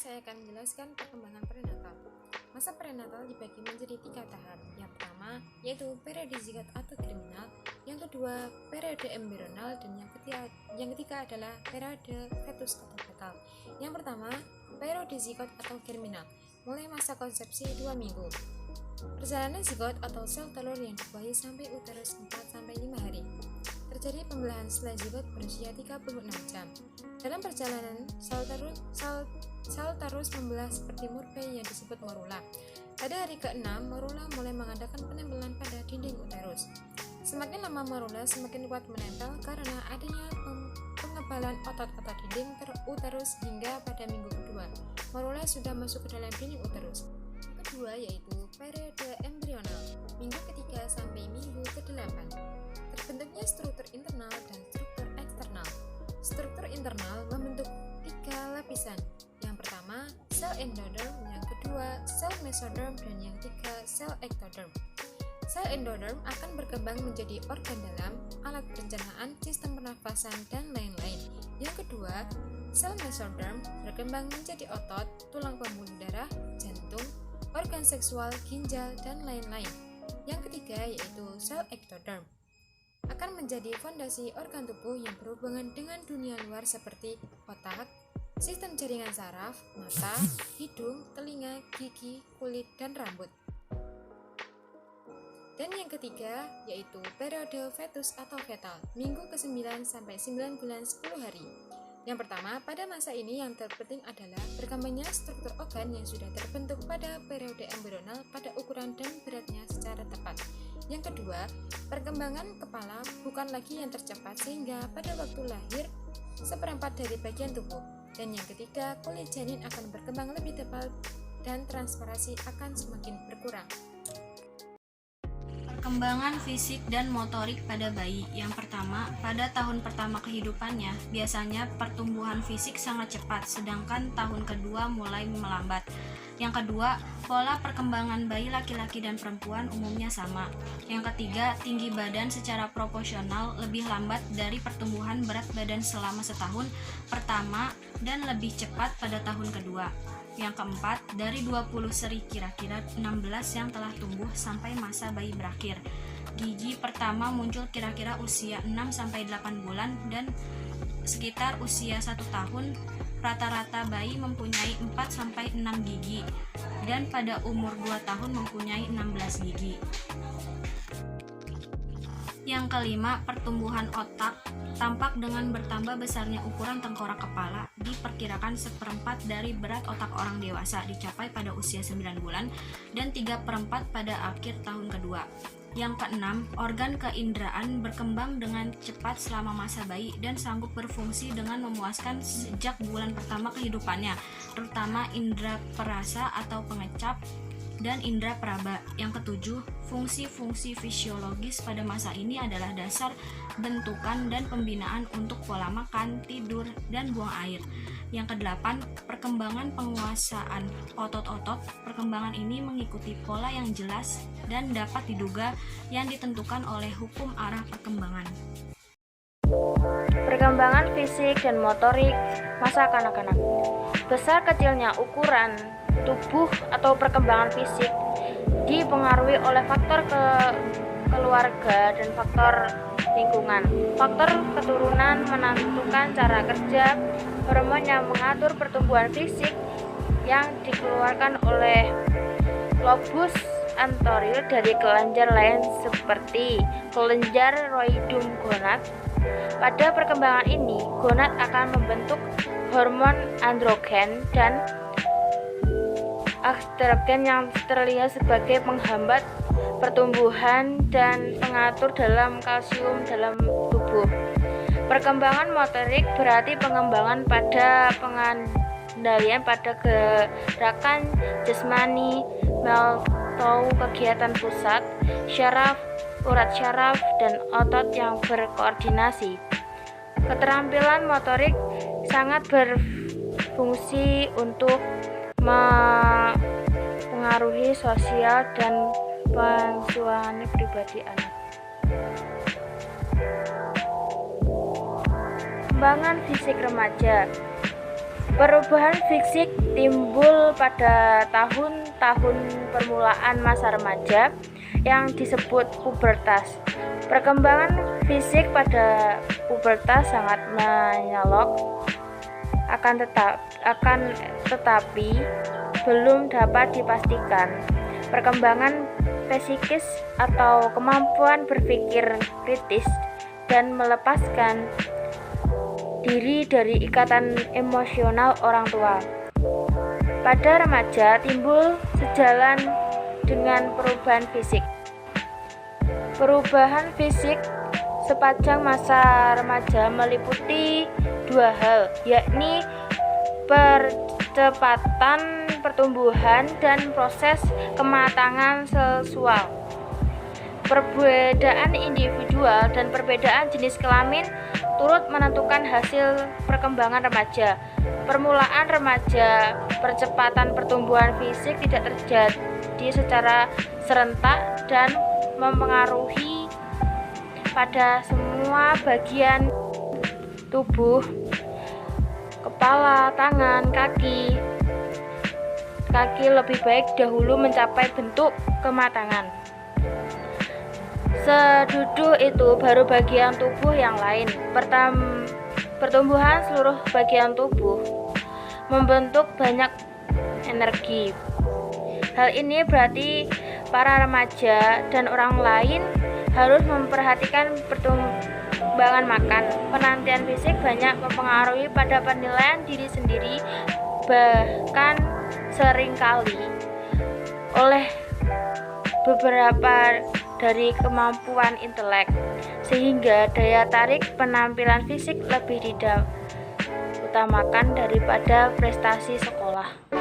saya akan menjelaskan perkembangan prenatal. Masa prenatal dibagi menjadi 3 tahap. Yang pertama yaitu periode zigot atau germinal, yang kedua periode embrional, dan yang ketiga adalah periode fetus atau fetal. Yang pertama, periode zigot atau germinal, mulai masa konsepsi 2 minggu. Perjalanan zigot atau sel telur yang dibuahi sampai uterus 4-5 hari. Terjadi pembelahan setelah zigot berusia 36 jam. Dalam perjalanan, sel terus membelah seperti murphy yang disebut morula. Pada hari ke-6, morula mulai mengadakan penempelan pada dinding uterus. Semakin lama morula semakin kuat menempel karena adanya pengebalan otot-otot dinding uterus hingga pada minggu kedua, morula sudah masuk ke dalam dinding uterus. Yang kedua yaitu periode embrional, minggu ketiga sampai minggu ke-8. Terbentuknya struktur internal dan struktur eksternal. Struktur internal membentuk 3 lapisan. Yang pertama, sel endoderm, yang kedua, sel mesoderm, dan yang ketiga, sel ektoderm. Sel endoderm akan berkembang menjadi organ dalam, alat pencernaan, sistem pernafasan, dan lain-lain. Yang kedua, sel mesoderm berkembang menjadi otot, tulang pembuluh darah, jantung, organ seksual, ginjal, dan lain-lain. Yang ketiga yaitu sel ektoderm akan menjadi fondasi organ tubuh yang berhubungan dengan dunia luar seperti otak, sistem jaringan saraf, mata, hidung, telinga, gigi, kulit, dan rambut. Dan yang ketiga yaitu periode fetus atau fetal, minggu ke-9 sampai 9 bulan 10 hari. Yang pertama, pada masa ini yang terpenting adalah berkembangnya struktur organ yang sudah terbentuk pada periode embrional pada ukuran dan beratnya secara tepat. Yang kedua, perkembangan kepala bukan lagi yang tercepat sehingga pada waktu lahir seperempat dari bagian tubuh. Dan yang ketiga, kulit janin akan berkembang lebih tebal dan transparasi akan semakin berkurang. Perkembangan fisik dan motorik pada bayi. Yang pertama, pada tahun pertama kehidupannya, biasanya pertumbuhan fisik sangat cepat, sedangkan tahun kedua mulai melambat. Yang kedua, pola perkembangan bayi laki-laki dan perempuan umumnya sama. Yang ketiga, tinggi badan secara proporsional lebih lambat dari pertumbuhan berat badan selama setahun pertama dan lebih cepat pada tahun kedua. Yang keempat, dari 20 seri kira-kira 16 yang telah tumbuh sampai masa bayi berakhir. Gigi pertama muncul kira-kira usia 6-8 bulan dan sekitar usia 1 tahun. Rata-rata bayi mempunyai 4-6 gigi dan pada umur 2 tahun mempunyai 16 gigi. Yang kelima, pertumbuhan otak tampak dengan bertambah besarnya ukuran tengkorak kepala. Diperkirakan seperempat dari berat otak orang dewasa dicapai pada usia 9 bulan dan 3/4 pada akhir tahun kedua. Yang keenam, organ keinderaan berkembang dengan cepat selama masa bayi dan sanggup berfungsi dengan memuaskan sejak bulan pertama kehidupannya, terutama indera perasa atau pengecap dan indera peraba. Yang ketujuh, fungsi-fungsi fisiologis pada masa ini adalah dasar bentukan dan pembinaan untuk pola makan, tidur, dan buang air. Yang kedelapan, perkembangan penguasaan otot-otot. Perkembangan ini mengikuti pola yang jelas dan dapat diduga yang ditentukan oleh hukum arah perkembangan. Perkembangan fisik dan motorik masa kanak-kanak. Besar kecilnya ukuran tubuh atau perkembangan fisik dipengaruhi oleh faktor keluarga dan faktor lingkungan. Faktor keturunan menentukan cara kerja hormon yang mengatur pertumbuhan fisik yang dikeluarkan oleh lobus anterior dari kelenjar lain seperti kelenjar roidum gonad. Pada perkembangan ini, gonad akan membentuk hormon androgen dan estrogen yang terlihat sebagai penghambat pertumbuhan dan pengatur dalam kalsium dalam tubuh. Perkembangan motorik berarti pengembangan pada pengendalian pada gerakan jasmani, atau kegiatan pusat, syaraf, urat syaraf, dan otot yang berkoordinasi. Keterampilan motorik sangat berfungsi untuk mempengaruhi sosial dan penguasaan pribadi anak. Perkembangan fisik remaja. Perubahan fisik timbul pada tahun-tahun permulaan masa remaja yang disebut pubertas. Perkembangan fisik pada pubertas sangat menyolok, akan tetapi belum dapat dipastikan. Perkembangan psikis atau kemampuan berpikir kritis dan melepaskan diri dari ikatan emosional orang tua pada remaja timbul sejalan dengan perubahan fisik. Perubahan fisik sepanjang masa remaja meliputi dua hal, yakni percepatan pertumbuhan dan proses kematangan seksual. Perbedaan individual dan perbedaan jenis kelamin turut menentukan hasil perkembangan remaja. Permulaan remaja, percepatan pertumbuhan fisik tidak terjadi secara serentak dan mempengaruhi pada semua bagian tubuh, kepala, tangan, kaki. Kaki lebih baik dahulu mencapai bentuk kematangan. Seduduh itu baru bagian tubuh yang lain. Pertumbuhan seluruh bagian tubuh membentuk banyak energi. Hal ini berarti para remaja dan orang lain harus memperhatikan pertumbuhan makan. Penantian fisik banyak mempengaruhi pada penilaian diri sendiri, bahkan seringkali oleh beberapa dari kemampuan intelek, sehingga daya tarik penampilan fisik lebih diutamakan daripada prestasi sekolah.